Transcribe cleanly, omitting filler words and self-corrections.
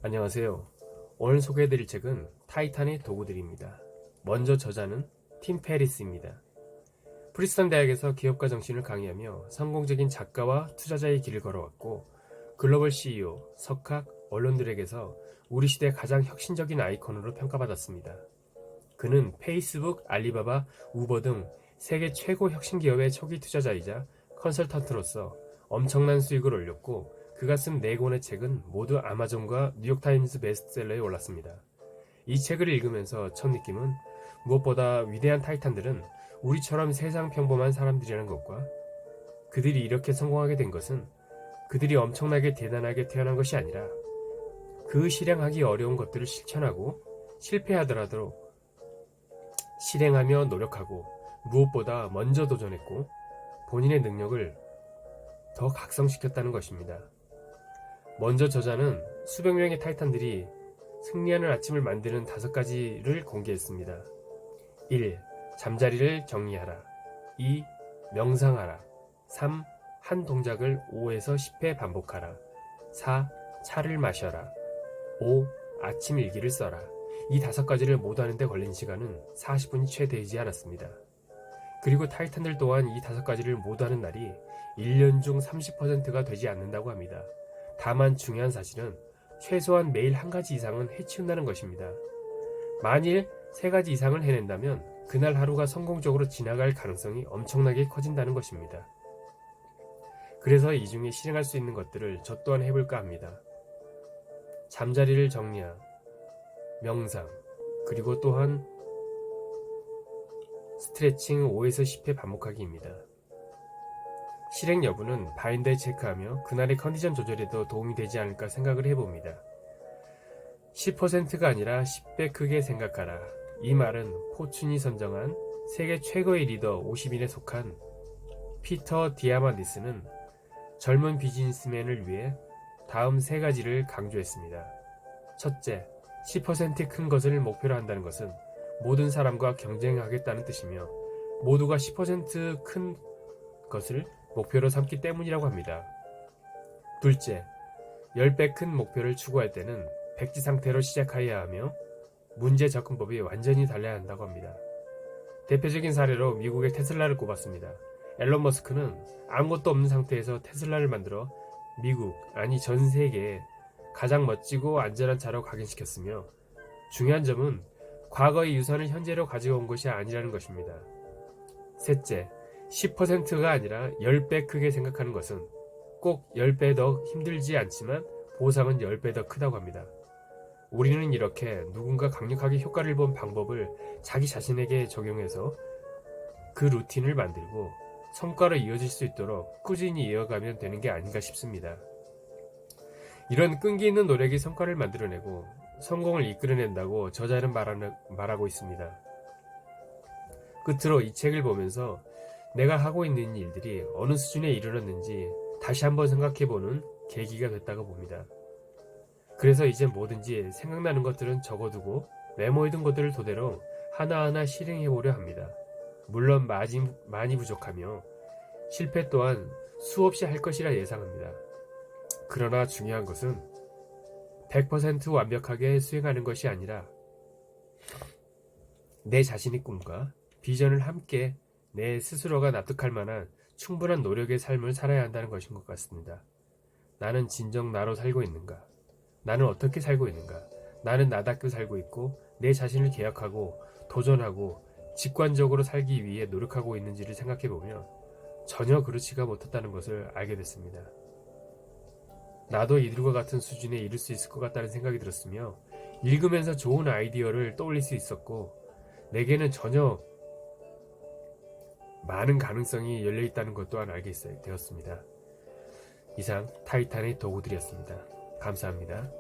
안녕하세요. 오늘 소개해드릴 책은 타이탄의 도구들입니다. 먼저 저자는 팀 페리스입니다. 프리스턴 대학에서 기업가 정신을 강의하며 성공적인 작가와 투자자의 길을 걸어왔고 글로벌 CEO, 석학, 언론들에게서 우리 시대 가장 혁신적인 아이콘으로 평가받았습니다. 그는 페이스북, 알리바바, 우버 등 세계 최고 혁신 기업의 초기 투자자이자 컨설턴트로서 엄청난 수익을 올렸고 그가 쓴 4권의 책은 모두 아마존과 뉴욕타임스 베스트셀러에 올랐습니다. 이 책을 읽으면서 첫 느낌은 무엇보다 위대한 타이탄들은 우리처럼 세상 평범한 사람들이라는 것과 그들이 이렇게 성공하게 된 것은 그들이 엄청나게 대단하게 태어난 것이 아니라 그 실행하기 어려운 것들을 실천하고 실패하더라도 실행하며 노력하고 무엇보다 먼저 도전했고 본인의 능력을 더 각성시켰다는 것입니다. 먼저 저자는 수백 명의 타이탄들이 승리하는 아침을 만드는 5가지를 공개했습니다. 1. 잠자리를 정리하라. 2. 명상하라. 3. 한 동작을 5에서 10회 반복하라. 4. 차를 마셔라. 5. 아침 일기를 써라. 이 5가지를 모두 하는데 걸린 시간은 40분이 채 되지 않았습니다. 그리고 타이탄들 또한 이 5가지를 모두 하는 날이 1년 중 30%가 되지 않는다고 합니다. 다만 중요한 사실은 최소한 매일 1가지 이상은 해치운다는 것입니다. 만일 3가지 이상을 해낸다면 그날 하루가 성공적으로 지나갈 가능성이 엄청나게 커진다는 것입니다. 그래서 이 중에 실행할 수 있는 것들을 저 또한 해볼까 합니다. 잠자리를 정리하, 명상, 그리고 또한 스트레칭 5에서 10회 반복하기입니다. 실행 여부는 바인더에 체크하며 그날의 컨디션 조절에도 도움이 되지 않을까 생각을 해봅니다. 10%가 아니라 10배 크게 생각하라. 이 말은 포춘이 선정한 세계 최고의 리더 50인에 속한 피터 디아만디스는 젊은 비즈니스맨을 위해 다음 3가지를 강조했습니다. 첫째, 10% 큰 것을 목표로 한다는 것은 모든 사람과 경쟁하겠다는 뜻이며 모두가 10% 큰 것을 목표로 삼기 때문이라고 합니다. 둘째, 10배 큰 목표를 추구할 때는 백지 상태로 시작해야 하며 문제 접근법이 완전히 달라야 한다고 합니다. 대표적인 사례로 미국의 테슬라를 꼽았습니다. 앨런 머스크는 아무것도 없는 상태에서 테슬라를 만들어 미국, 아니 전 세계에 가장 멋지고 안전한 차로 각인시켰으며 중요한 점은 과거의 유산을 현재로 가지고 온 것이 아니라는 것입니다. 셋째, 10%가 아니라 10배 크게 생각하는 것은 꼭 10배 더 힘들지 않지만 보상은 10배 더 크다고 합니다. 우리는 이렇게 누군가 강력하게 효과를 본 방법을 자기 자신에게 적용해서 그 루틴을 만들고 성과로 이어질 수 있도록 꾸준히 이어가면 되는 게 아닌가 싶습니다. 이런 끈기 있는 노력이 성과를 만들어내고 성공을 이끌어낸다고 저자는 말하고 있습니다. 끝으로 이 책을 보면서 내가 하고 있는 일들이 어느 수준에 이르렀는지 다시 한번 생각해보는 계기가 됐다고 봅니다. 그래서 이제 뭐든지 생각나는 것들은 적어두고 메모해둔 것들을 토대로 하나하나 실행해보려 합니다. 물론 많이 부족하며 실패 또한 수없이 할 것이라 예상합니다. 그러나 중요한 것은 100% 완벽하게 수행하는 것이 아니라 내 자신의 꿈과 비전을 함께 내 스스로가 납득할 만한 충분한 노력의 삶을 살아야 한다는 것인 것 같습니다. 나는 진정 나로 살고 있는가? 나는 어떻게 살고 있는가? 나는 나답게 살고 있고 내 자신을 계약하고 도전하고 직관적으로 살기 위해 노력하고 있는지를 생각해보며 전혀 그렇지가 못했다는 것을 알게 됐습니다. 나도 이들과 같은 수준에 이를 수 있을 것 같다는 생각이 들었으며 읽으면서 좋은 아이디어를 떠올릴 수 있었고 내게는 전혀 많은 가능성이 열려있다는 것 또한 알게 되었습니다. 이상 타이탄의 도구들이었습니다. 감사합니다.